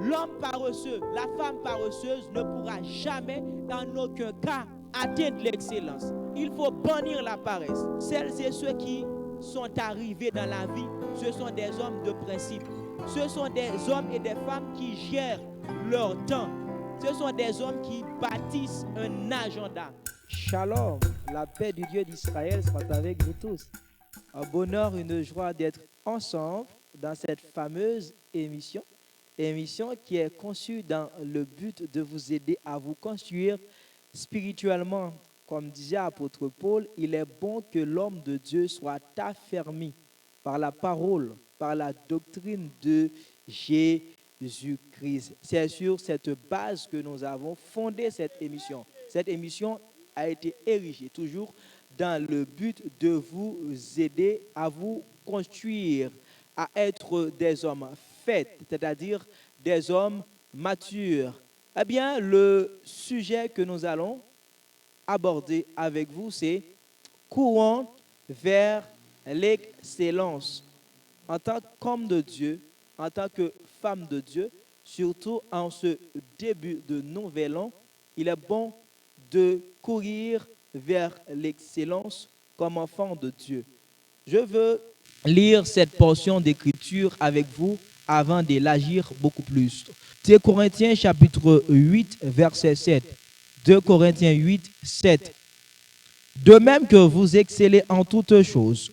l'homme paresseux, la femme paresseuse ne pourra jamais, en aucun cas, atteindre l'excellence. Il faut bannir la paresse. Celles et ceux qui sont arrivés dans la vie, ce sont des hommes de principe. Ce sont des hommes et des femmes qui gèrent leur temps. Ce sont des hommes qui bâtissent un agenda. Shalom, la paix du Dieu d'Israël soit avec nous tous. Un bonheur, une joie d'être ensemble dans cette fameuse émission qui est conçue dans le but de vous aider à vous construire spirituellement. Comme disait l'apôtre Paul, il est bon que l'homme de Dieu soit affermi par la parole, par la doctrine de Jésus-Christ. C'est sur cette base que nous avons fondé cette émission. Cette émission a été érigée toujours dans le but de vous aider à vous construire, à être des hommes faits, c'est-à-dire des hommes matures. Eh bien, le sujet que nous allons aborder avec vous, c'est courant vers l'excellence. En tant qu'homme de Dieu, en tant que femme de Dieu, surtout en ce début de nouvel an, il est bon de courir vers l'excellence comme enfant de Dieu. Je veux lire cette portion d'écriture avec vous avant d'élargir beaucoup plus. 2 Corinthiens chapitre 8, verset 7. 2 Corinthiens 8, 7. De même que vous excellez en toutes choses,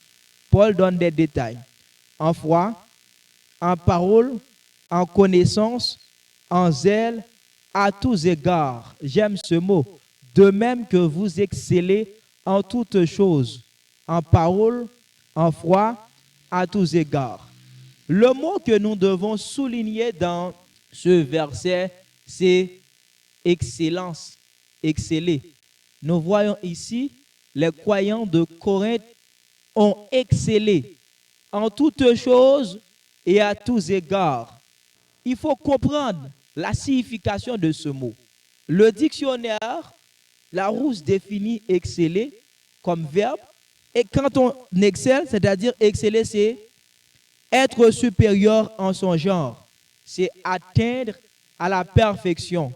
Paul donne des détails. En foi, en parole, en connaissance, en zèle, à tous égards. J'aime ce mot. De même que vous excellez en toutes choses, en parole, en foi, à tous égards. Le mot que nous devons souligner dans ce verset, c'est excellence, exceller. Nous voyons ici, les croyants de Corinthe ont excellé en toutes choses et à tous égards. Il faut comprendre la signification de ce mot. Le dictionnaire Larousse définit exceller comme verbe. Et quand on excelle, c'est-à-dire exceller, c'est être supérieur en son genre. C'est atteindre à la perfection.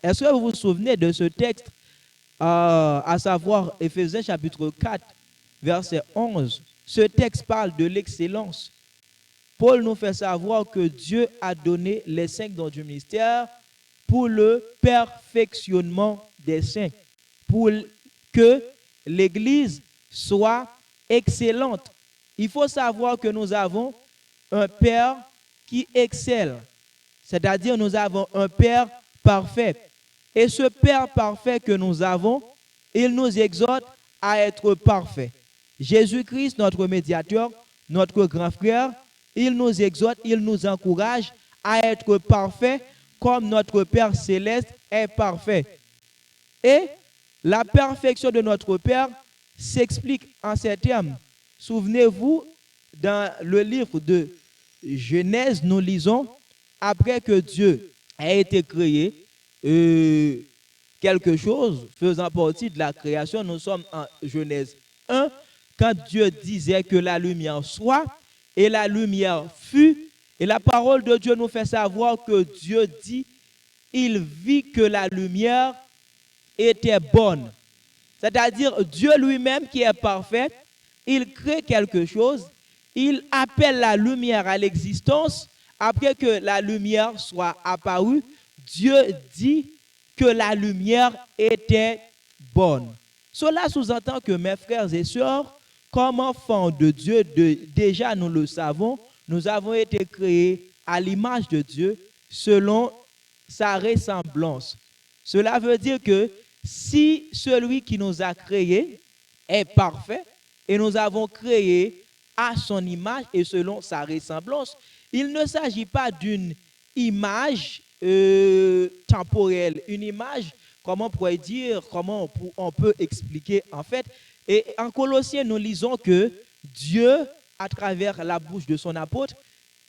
Est-ce que vous vous souvenez de ce texte, à savoir Éphésiens chapitre 4, verset 11? Ce texte parle de l'excellence. Paul nous fait savoir que Dieu a donné les 5 dons du ministère pour le perfectionnement des saints, pour que l'Église soit excellente. Il faut savoir que nous avons un Père qui excelle, c'est-à-dire nous avons un Père parfait. Et ce Père parfait que nous avons, il nous exhorte à être parfait. Jésus-Christ, notre médiateur, notre grand frère, il nous exhorte, il nous encourage à être parfait comme notre Père céleste est parfait. Et la perfection de notre Père s'explique en ces termes. Souvenez-vous, dans le livre de Genèse, nous lisons, après que Dieu a été créé, quelque chose faisant partie de la création, nous sommes en Genèse 1, quand Dieu disait que la lumière soit, et la lumière fut, et la parole de Dieu nous fait savoir que Dieu dit, il vit que la lumière était bonne. C'est-à-dire Dieu lui-même qui est parfait, il crée quelque chose, il appelle la lumière à l'existence. Après que la lumière soit apparue, Dieu dit que la lumière était bonne. Cela sous-entend que mes frères et sœurs, comme enfants de Dieu, déjà nous le savons, nous avons été créés à l'image de Dieu selon sa ressemblance. Cela veut dire que si celui qui nous a créés est parfait et nous avons créé à son image et selon sa ressemblance, il ne s'agit pas d'une image temporelle, une image, comment on pourrait dire, comment on peut expliquer en fait. Et en Colossiens, nous lisons que Dieu, à travers la bouche de son apôtre,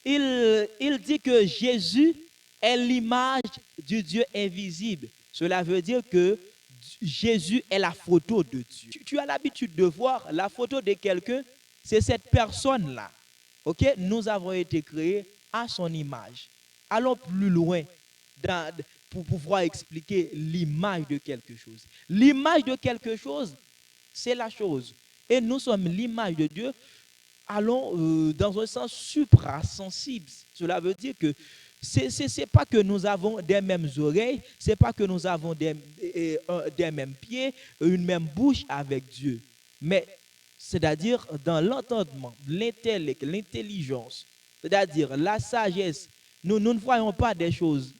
il dit que Jésus est l'image du Dieu invisible. Cela veut dire que Jésus est la photo de Dieu. Tu as l'habitude de voir la photo de quelqu'un, c'est cette personne-là. Ok? Nous avons été créés à son image. allons plus loin pour pouvoir expliquer l'image de quelque chose. L'image de quelque chose, c'est la chose. Et nous sommes l'image de Dieu. Allons dans un sens suprasensible. Cela veut dire que c'est pas que nous avons des mêmes oreilles, c'est pas que nous avons des mêmes pieds, une même bouche avec Dieu. Mais c'est-à-dire dans l'entendement, l'intellect, l'intelligence, c'est-à-dire la sagesse. Nous ne voyons pas des choses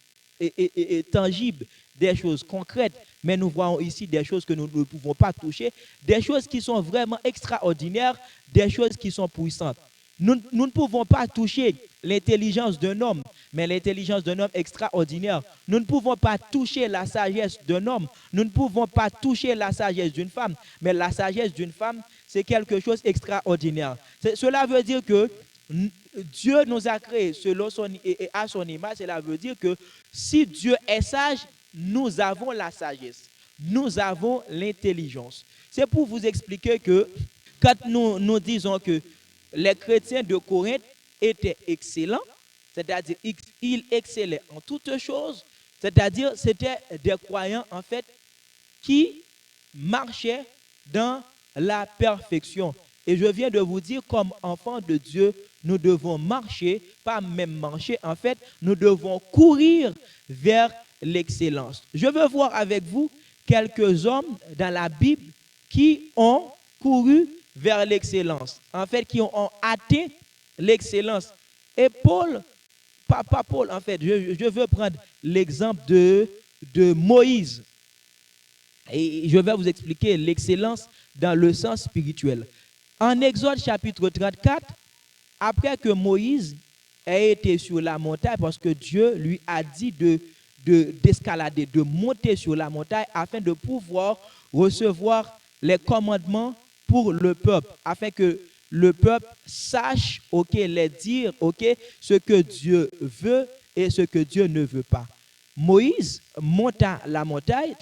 tangibles, des choses concrètes, mais nous voyons ici des choses que nous ne pouvons pas toucher, des choses qui sont vraiment extraordinaires, des choses qui sont puissantes. Nous ne pouvons pas toucher l'intelligence d'un homme, mais l'intelligence d'un homme extraordinaire. Nous ne pouvons pas toucher la sagesse d'un homme. Nous ne pouvons pas toucher la sagesse d'une femme, mais la sagesse d'une femme, c'est quelque chose d'extraordinaire. Cela veut dire que Dieu nous a créés selon à son image. Cela veut dire que si Dieu est sage, nous avons la sagesse. Nous avons l'intelligence. C'est pour vous expliquer que quand nous disons que les chrétiens de Corinthe étaient excellents, c'est-à-dire ils excellaient en toutes choses, c'est-à-dire c'était des croyants en fait qui marchaient dans la perfection. Et je viens de vous dire, comme enfants de Dieu, nous devons marcher, pas même marcher, en fait, nous devons courir vers l'excellence. Je veux voir avec vous quelques hommes dans la Bible qui ont couru vers l'excellence, en fait, qui ont atteint l'excellence. Et Paul, pas Paul, en fait, je veux prendre l'exemple de Moïse. Et je vais vous expliquer l'excellence dans le sens spirituel. En Exode chapitre 34, après que Moïse ait été sur la montagne, parce que Dieu lui a dit d'escalader, de monter sur la montagne afin de pouvoir recevoir les commandements pour le peuple, afin que le peuple sache, les dire, ce que Dieu veut et ce que Dieu ne veut pas. Moïse monta la montagne,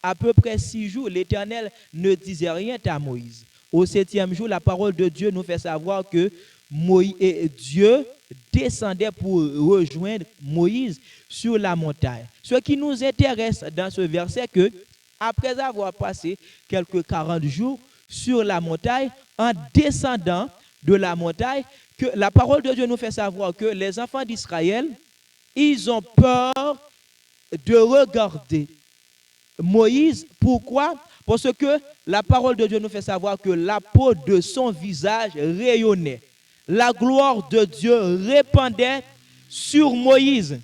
à peu près 6 jours, l'Éternel ne disait rien à Moïse. Au 7e jour, la parole de Dieu nous fait savoir que Dieu descendait pour rejoindre Moïse sur la montagne. Ce qui nous intéresse dans ce verset, c'est que après avoir passé quelques 40 jours sur la montagne, en descendant de la montagne, que la parole de Dieu nous fait savoir que les enfants d'Israël, ils ont peur de regarder Moïse. Pourquoi? Parce que la parole de Dieu nous fait savoir que la peau de son visage rayonnait. La gloire de Dieu répandait sur Moïse.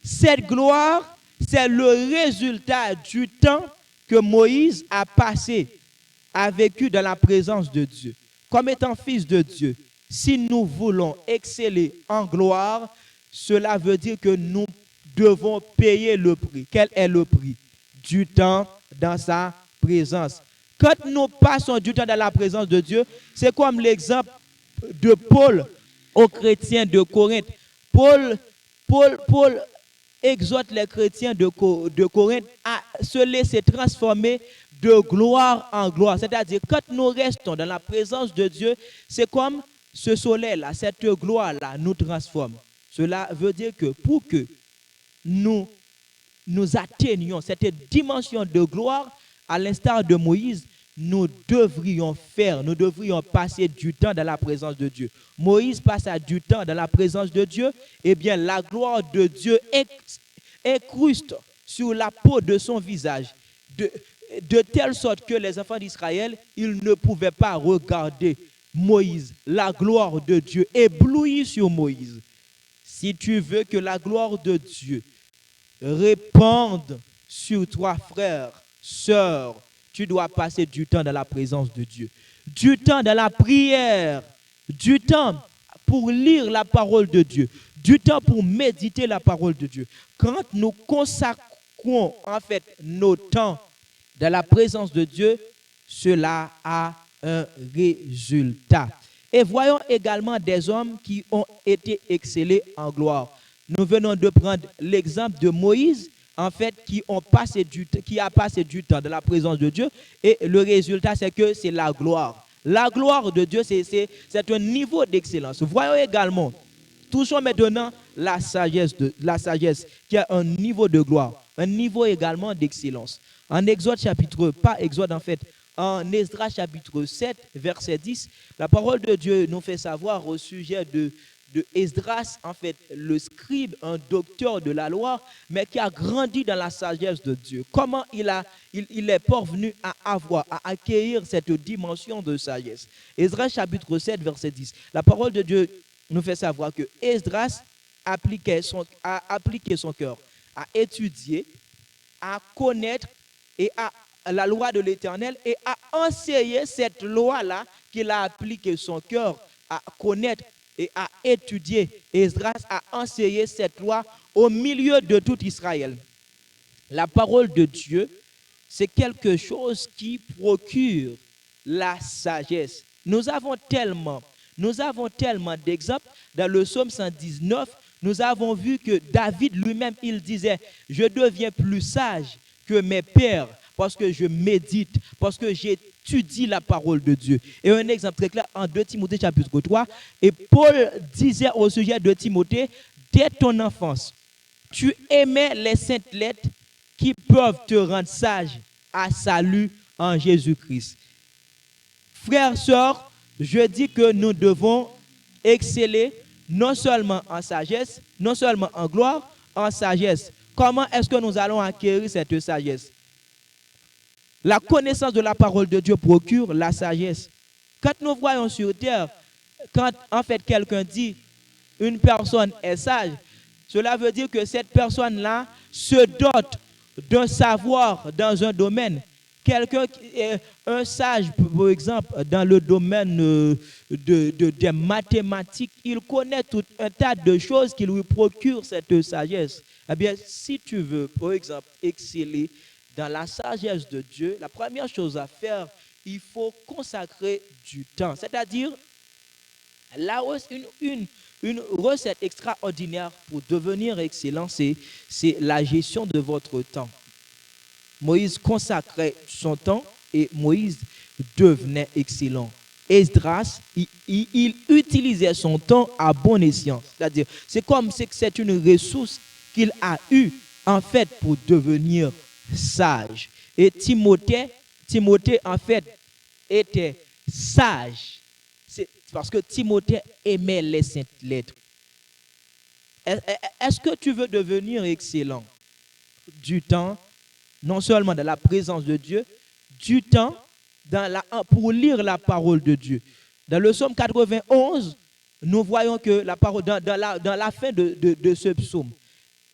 Cette gloire, c'est le résultat du temps que Moïse a passé, a vécu dans la présence de Dieu. Comme étant fils de Dieu, si nous voulons exceller en gloire, cela veut dire que nous devons payer le prix. Quel est le prix? Du temps dans sa présence. Quand nous passons du temps dans la présence de Dieu, c'est comme l'exemple de Paul aux chrétiens de Corinthe. Paul exhorte les chrétiens de Corinthe à se laisser transformer de gloire en gloire. C'est-à-dire, quand nous restons dans la présence de Dieu, c'est comme ce soleil-là, cette gloire-là nous transforme. Cela veut dire que pour que nous atteignions cette dimension de gloire, à l'instar de Moïse, nous devrions passer du temps dans la présence de Dieu. Moïse passa du temps dans la présence de Dieu, et bien la gloire de Dieu incruste sur la peau de son visage, de telle sorte que les enfants d'Israël, ils ne pouvaient pas regarder Moïse. La gloire de Dieu éblouit sur Moïse. Si tu veux que la gloire de Dieu répande sur toi, frère, sœur, tu dois passer du temps dans la présence de Dieu, du temps dans la prière, du temps pour lire la parole de Dieu, du temps pour méditer la parole de Dieu. Quand nous consacrons en fait nos temps dans la présence de Dieu, cela a un résultat. Et voyons également des hommes qui ont été excellés en gloire. Nous venons de prendre l'exemple de Moïse, en fait, qui a passé du temps dans la présence de Dieu, et le résultat, c'est que c'est la gloire. La gloire de Dieu, c'est un niveau d'excellence. Voyons également, touchons maintenant la sagesse qui a un niveau de gloire, un niveau également d'excellence. En Exode chapitre, pas Exode en fait, en Esdras chapitre 7, verset 10, la parole de Dieu nous fait savoir au sujet de Esdras, en fait, le scribe, un docteur de la loi, mais qui a grandi dans la sagesse de Dieu. Comment il est parvenu à acquérir cette dimension de sagesse. Esdras chapitre 7, verset 10. La parole de Dieu nous fait savoir que Esdras a appliqué son cœur à étudier, à connaître et à la loi de l'Éternel et à enseigner cette loi-là qu'il a appliqué son cœur à connaître et à étudier. Esdras a enseigné cette loi au milieu de tout Israël. La parole de Dieu, c'est quelque chose qui procure la sagesse. Nous avons tellement d'exemples. Dans le psaume 119, nous avons vu que David lui-même, il disait, je deviens plus sage que mes pères parce que je médite, parce que j'étudie la parole de Dieu. Et un exemple très clair en 2 Timothée chapitre 3, et Paul disait au sujet de Timothée, dès ton enfance, tu aimais les saintes lettres qui peuvent te rendre sage à salut en Jésus-Christ. Frères, sœurs, je dis que nous devons exceller non seulement en sagesse, non seulement en gloire, en sagesse. Comment est-ce que nous allons acquérir cette sagesse? La connaissance de la parole de Dieu procure la sagesse. Quand nous voyons sur terre, quand en fait quelqu'un dit une personne est sage, cela veut dire que cette personne-là se dote d'un savoir dans un domaine. Quelqu'un qui est un sage, par exemple, dans le domaine des mathématiques, il connaît tout un tas de choses qui lui procurent cette sagesse. Eh bien, si tu veux, par exemple, exceller dans la sagesse de Dieu, la première chose à faire, il faut consacrer du temps. C'est-à-dire, là, une recette extraordinaire pour devenir excellent, c'est la gestion de votre temps. Moïse consacrait son temps et Moïse devenait excellent. Esdras, il utilisait son temps à bon escient. C'est-à-dire, c'est comme si c'est une ressource qu'il a eue en fait pour devenir sage. Et Timothée en fait était sage. C'est parce que Timothée aimait les saintes lettres. Est-ce que tu veux devenir excellent? Du temps, non seulement dans la présence de Dieu, du temps pour lire la parole de Dieu. Dans le psaume 91, nous voyons que la parole, dans la fin de ce psaume,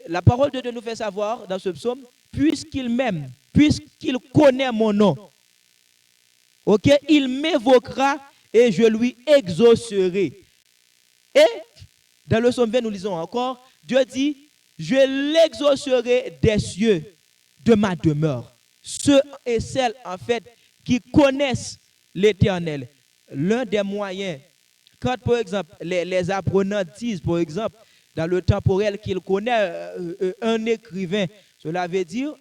la parole de Dieu nous fait savoir dans ce psaume, puisqu'il m'aime, puisqu'il connaît mon nom, ok, il m'évoquera et je lui exaucerai. Et dans le psaume 20, nous lisons encore, Dieu dit, je l'exaucerai des cieux de ma demeure. Ceux et celles, en fait, qui connaissent l'Éternel. L'un des moyens, quand, par exemple, les apprenants disent, par exemple, dans le temporel qu'il connaît un écrivain, cela veut dire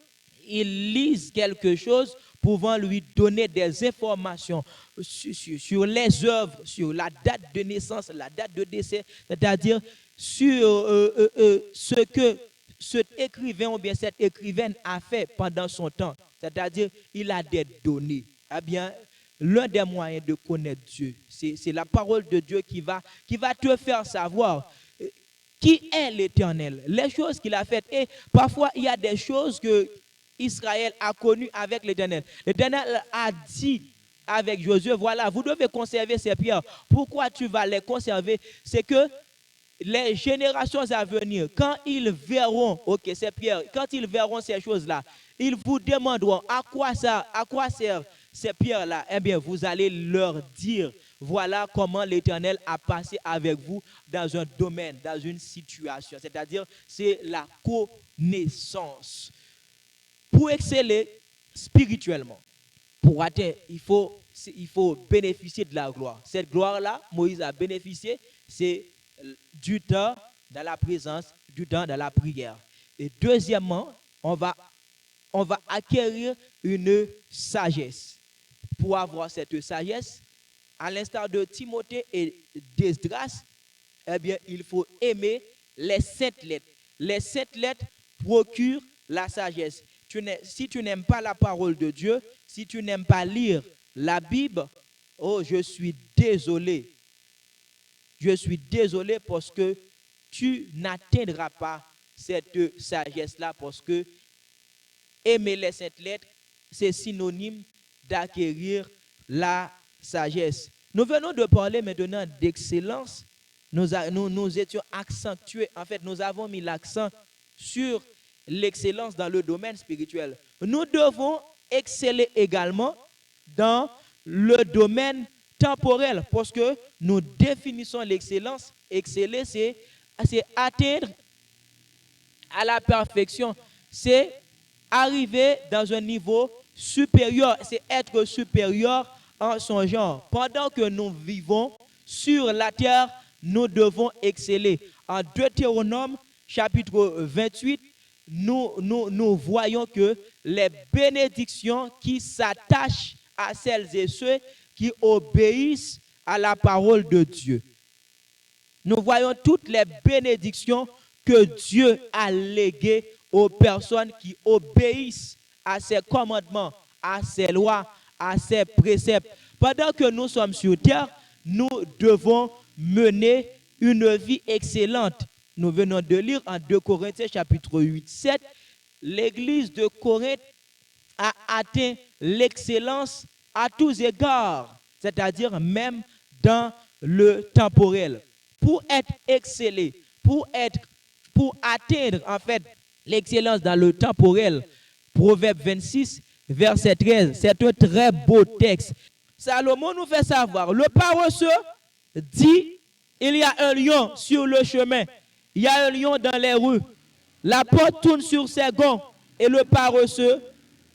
ils lisent quelque chose pouvant lui donner des informations sur les œuvres, sur la date de naissance, la date de décès, c'est-à-dire sur ce que cet écrivain ou bien cette écrivaine a fait pendant son temps, c'est-à-dire il a des données. Eh bien, l'un des moyens de connaître Dieu, c'est la parole de Dieu qui va te faire savoir qui est l'Éternel, les choses qu'il a faites. Et parfois, il y a des choses que Israël a connues avec l'Éternel. L'Éternel a dit avec Josué, voilà, vous devez conserver ces pierres. Pourquoi tu vas les conserver? C'est que les générations à venir, quand ils verront, ok, ces pierres, quand ils verront ces choses-là, ils vous demanderont à quoi servent ces pierres-là. Eh bien, vous allez leur dire, voilà comment l'Éternel a passé avec vous dans un domaine, dans une situation. C'est-à-dire, c'est la connaissance. Pour exceller spirituellement, pour atteindre, il faut bénéficier de la gloire. Cette gloire-là, Moïse a bénéficié, c'est du temps dans la présence, du temps dans la prière. Et deuxièmement, on va acquérir une sagesse. Pour avoir cette sagesse, à l'instar de Timothée et d'Esdras, eh bien, il faut aimer les saintes lettres. Les saintes lettres procurent la sagesse. Si tu n'aimes pas la parole de Dieu, si tu n'aimes pas lire la Bible, oh, je suis désolé. Je suis désolé parce que tu n'atteindras pas cette sagesse-là parce que aimer les saintes lettres, c'est synonyme d'acquérir la sagesse. Nous venons de parler maintenant d'excellence. Nous étions accentués, en fait, nous avons mis l'accent sur l'excellence dans le domaine spirituel. Nous devons exceller également dans le domaine temporel parce que nous définissons l'excellence. Exceller, c'est atteindre à la perfection, c'est arriver dans un niveau supérieur, c'est être supérieur en son genre. Pendant que nous vivons sur la terre, nous devons exceller. En Deutéronome, chapitre 28, nous voyons que les bénédictions qui s'attachent à celles et ceux qui obéissent à la parole de Dieu. Nous voyons toutes les bénédictions que Dieu a léguées aux personnes qui obéissent à ses commandements, à ses lois, à ses préceptes. Pendant que nous sommes sur terre, nous devons mener une vie excellente. Nous venons de lire en 2 Corinthiens chapitre 8, 7, l'église de Corinthe a atteint l'excellence à tous égards, c'est-à-dire même dans le temporel. Pour être excellé, pour atteindre en fait l'excellence dans le temporel, Proverbe 26, verset 13, c'est un très beau texte. Salomon nous fait savoir, le paresseux dit, il y a un lion sur le chemin, il y a un lion dans les rues, la porte tourne sur ses gonds et le paresseux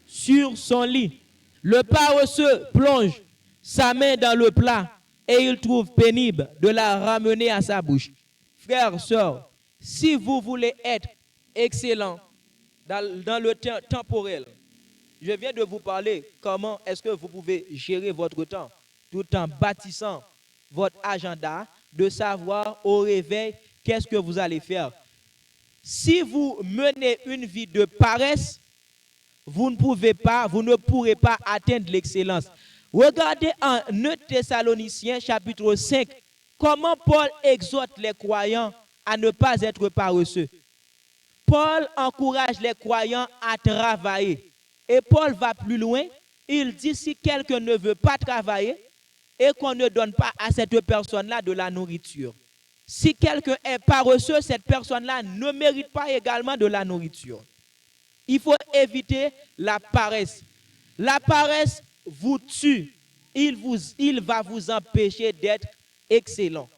sur son lit. Le paresseux plonge sa main dans le plat et il trouve pénible de la ramener à sa bouche. Frères, sœurs, si vous voulez être excellent dans le temps temporel, je viens de vous parler comment est-ce que vous pouvez gérer votre temps tout en bâtissant votre agenda, de savoir au réveil qu'est-ce que vous allez faire. Si vous menez une vie de paresse, vous ne pourrez pas atteindre l'excellence. Regardez en 1 Thessaloniciens chapitre 5, comment Paul exhorte les croyants à ne pas être paresseux. Paul encourage les croyants à travailler. Et Paul va plus loin, il dit si quelqu'un ne veut pas travailler et qu'on ne donne pas à cette personne-là de la nourriture. Si quelqu'un est paresseux, cette personne-là ne mérite pas également de la nourriture. Il faut éviter la paresse. La paresse vous tue. Il va vous empêcher d'être excellent.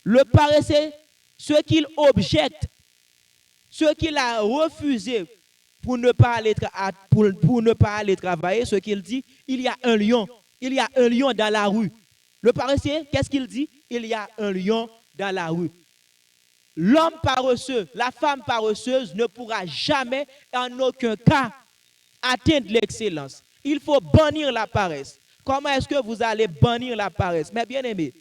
Le paresseux, ce qu'il objecte, ce qu'il a refusé pour ne pas aller travailler, ce qu'il dit, il y a un lion dans la rue. Le paresseux, qu'est-ce qu'il dit? Il y a un lion dans la rue. L'homme paresseux, la femme paresseuse ne pourra jamais, en aucun cas, atteindre l'excellence. Il faut bannir la paresse. Comment est-ce que vous allez bannir la paresse? Mais bien aimés,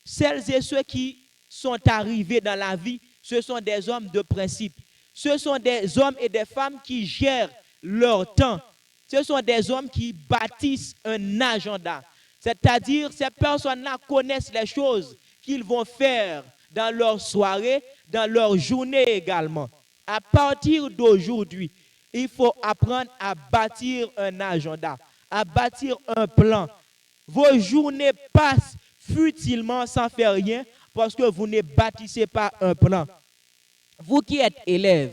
celles et ceux qui sont arrivés dans la vie, ce sont des hommes de principe. Ce sont des hommes et des femmes qui gèrent leur temps. Ce sont des hommes qui bâtissent un agenda. C'est-à-dire, ces personnes-là connaissent les choses qu'ils vont faire dans leur soirée, dans leur journée également. À partir d'aujourd'hui, il faut apprendre à bâtir un agenda, à bâtir un plan. Vos journées passent futilement sans faire rien parce que vous ne bâtissez pas un plan. Vous qui êtes élève,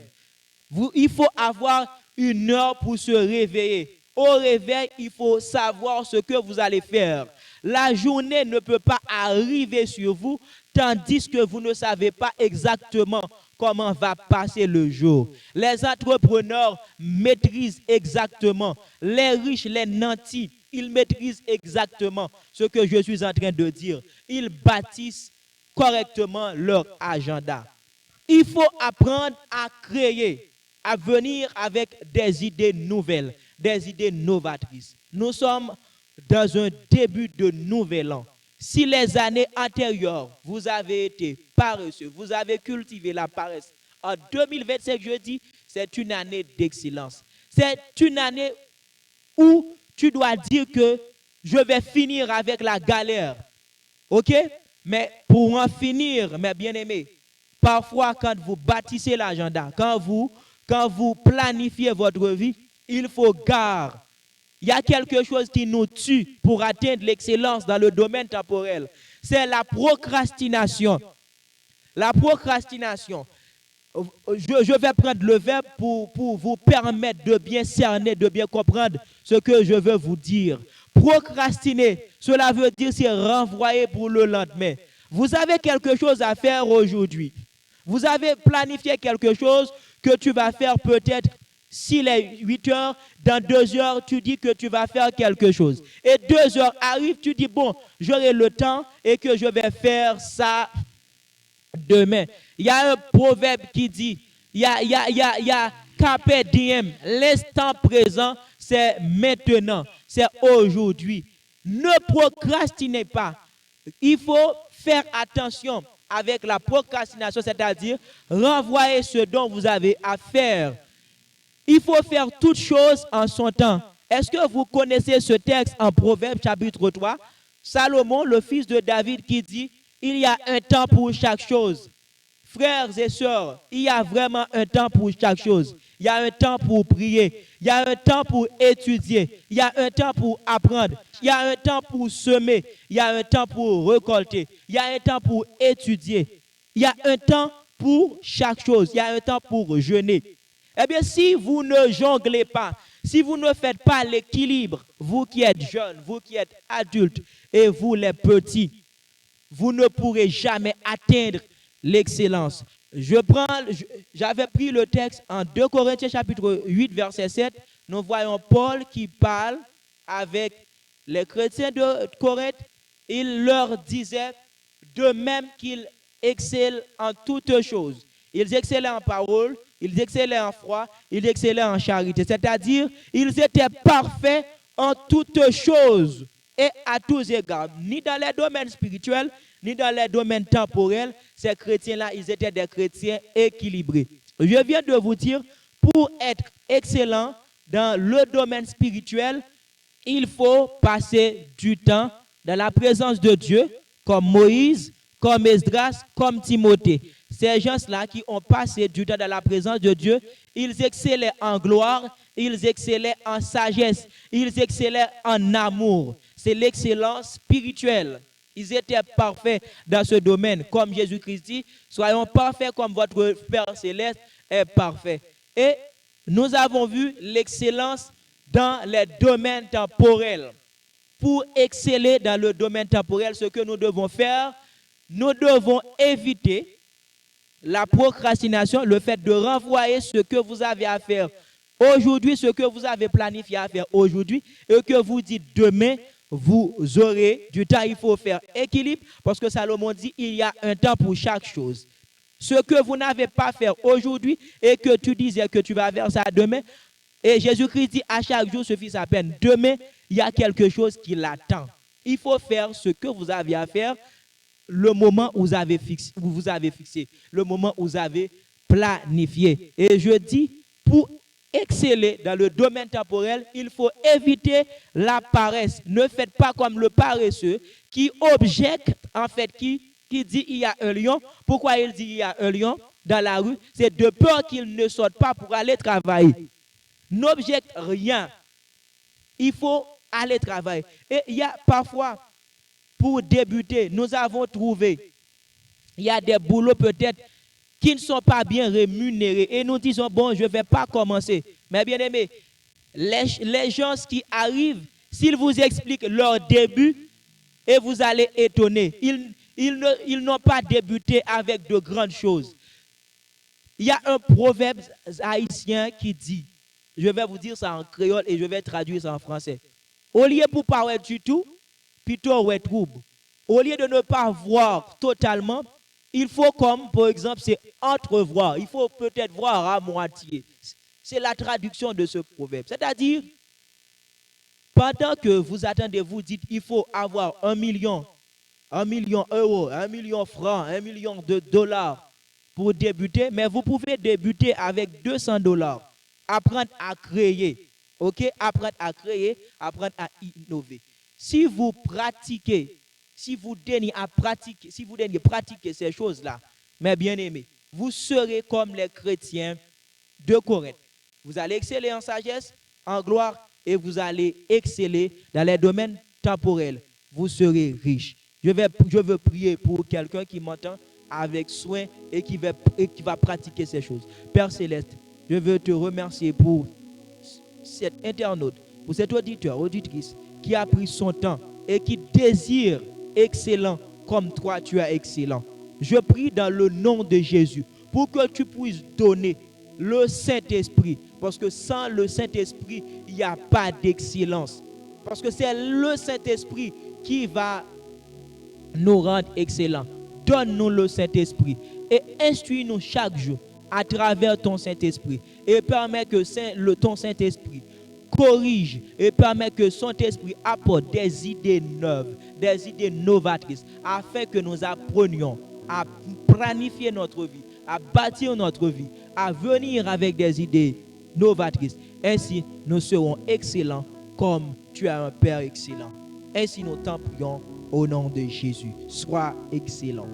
il faut avoir une heure pour se réveiller. Au réveil, il faut savoir ce que vous allez faire. La journée ne peut pas arriver sur vous tandis que vous ne savez pas exactement comment va passer le jour. Les entrepreneurs maîtrisent exactement. Les riches, les nantis, ils maîtrisent exactement ce que je suis en train de dire. Ils bâtissent correctement leur agenda. Il faut apprendre à créer, à venir avec des idées nouvelles, des idées novatrices. Nous sommes dans un début de nouvel an. Si les années antérieures, vous avez été paresseux, vous avez cultivé la paresse, en 2025, je dis, c'est une année d'excellence. C'est une année où tu dois dire que je vais finir avec la galère. OK? Mais pour en finir, mes bien-aimés, parfois quand vous bâtissez l'agenda, quand vous planifiez votre vie, il faut garder. Il y a quelque chose qui nous tue pour atteindre l'excellence dans le domaine temporel. C'est la procrastination. La procrastination. Je vais prendre le verbe pour vous permettre de bien cerner, de bien comprendre ce que je veux vous dire. Procrastiner, cela veut dire c'est renvoyer pour le lendemain. Vous avez quelque chose à faire aujourd'hui. Vous avez planifié quelque chose que tu vas faire peut-être s'il est 8 heures, dans 2 heures, tu dis que tu vas faire quelque chose. Et 2 heures arrivent, tu dis, bon, j'aurai le temps et que je vais faire ça demain. Il y a un proverbe qui dit, il y a carpe diem, l'instant présent, c'est maintenant, c'est aujourd'hui. Ne procrastinez pas. Il faut faire attention avec la procrastination, c'est-à-dire renvoyer ce dont vous avez à faire. Il faut faire toutes choses en son temps. Est-ce que vous connaissez ce texte en Proverbe chapitre 3? Salomon, le fils de David, qui dit, il y a un temps pour chaque chose. Frères et sœurs, il y a vraiment un temps pour chaque chose. Il y a un temps pour prier. Il y a un temps pour étudier. Il y a un temps pour apprendre. Il y a un temps pour semer. Il y a un temps pour récolter. Il y a un temps pour étudier. Il y a un temps pour chaque chose. Il y a un temps pour jeûner. Eh bien, si vous ne jonglez pas, si vous ne faites pas l'équilibre, vous qui êtes jeunes, vous qui êtes adultes et vous les petits, vous ne pourrez jamais atteindre l'excellence. J'avais pris le texte en 2 Corinthiens chapitre 8, verset 7. Nous voyons Paul qui parle avec les chrétiens de Corinthe. Il leur disait de même qu'ils excellent en toutes choses. Ils excellaient en parole, ils excellaient en foi, ils excellaient en charité. C'est-à-dire, ils étaient parfaits en toutes choses et à tous égards. Ni dans les domaines spirituels, ni dans les domaines temporels. Ces chrétiens-là, ils étaient des chrétiens équilibrés. Je viens de vous dire, pour être excellent dans le domaine spirituel, il faut passer du temps dans la présence de Dieu, comme Moïse, comme Esdras, comme Timothée. Ces gens-là qui ont passé du temps dans la présence de Dieu, ils excellaient en gloire, ils excellaient en sagesse, ils excellaient en amour. C'est l'excellence spirituelle. Ils étaient parfaits dans ce domaine. Comme Jésus-Christ dit, soyons parfaits comme votre Père céleste est parfait. Et nous avons vu l'excellence dans les domaines temporels. Pour exceller dans le domaine temporel, ce que nous devons faire, nous devons éviter la procrastination, le fait de renvoyer ce que vous avez à faire aujourd'hui, ce que vous avez planifié à faire aujourd'hui, et que vous dites demain, vous aurez du temps. Il faut faire équilibre, parce que Salomon dit il y a un temps pour chaque chose. Ce que vous n'avez pas fait aujourd'hui et que tu disais que tu vas faire ça demain, et Jésus-Christ dit à chaque jour suffit sa peine. Demain, il y a quelque chose qui l'attend. Il faut faire ce que vous avez à faire le moment où vous avez fixé, le moment où vous avez planifié. Et je dis, pour exceller dans le domaine temporel, il faut éviter la paresse. Ne faites pas comme le paresseux qui objecte, en fait, qui dit il y a un lion. Pourquoi il dit il y a un lion dans la rue? C'est de peur qu'il ne sorte pas pour aller travailler. N'objecte rien. Il faut aller travailler. Et il y a parfois, pour débuter, nous avons trouvé, il y a des boulots peut-être qui ne sont pas bien rémunérés. Et nous disons, bon, je ne vais pas commencer. Mais bien aimé, les gens qui arrivent, s'ils vous expliquent leur début, et vous allez étonner. Ils n'ont pas débuté avec de grandes choses. Il y a un proverbe haïtien qui dit, je vais vous dire ça en créole et je vais traduire ça en français. Au lieu pour pas voir du tout, plutôt ouais trouble. Au lieu de ne pas voir totalement, il faut comme, par exemple, c'est entrevoir. Il faut peut-être voir à moitié. C'est la traduction de ce proverbe. C'est-à-dire, pendant que vous attendez, vous dites, il faut avoir 1 million 1 million d'euros, 1 million de francs, 1 million de dollars pour débuter, mais vous pouvez débuter avec 200 $. Apprendre à créer, ok? Apprendre à créer, apprendre à innover. Si vous pratiquez, si vous daignez à pratiquer, si vous daignez pratiquer ces choses-là, mes bien-aimés, vous serez comme les chrétiens de Corinthe. Vous allez exceller en sagesse, en gloire, et vous allez exceller dans les domaines temporels. Vous serez riche. Je veux prier pour quelqu'un qui m'entend avec soin et qui va pratiquer ces choses. Père Céleste, je veux te remercier pour cet internaute, pour cet auditeur, auditrice qui a pris son temps et qui désire excellent comme toi tu es excellent. Je prie dans le nom de Jésus pour que tu puisses donner le Saint-Esprit, parce que sans le Saint-Esprit, il n'y a pas d'excellence. Parce que c'est le Saint-Esprit qui va nous rendre excellents. Donne-nous le Saint-Esprit et instruis-nous chaque jour à travers ton Saint-Esprit et permets que ton Saint-Esprit corrige et permet que son esprit apporte des idées neuves, des idées novatrices, afin que nous apprenions à planifier notre vie, à bâtir notre vie, à venir avec des idées novatrices. Ainsi, nous serons excellents comme tu es un Père excellent. Ainsi, nous t'en prions au nom de Jésus. Sois excellent.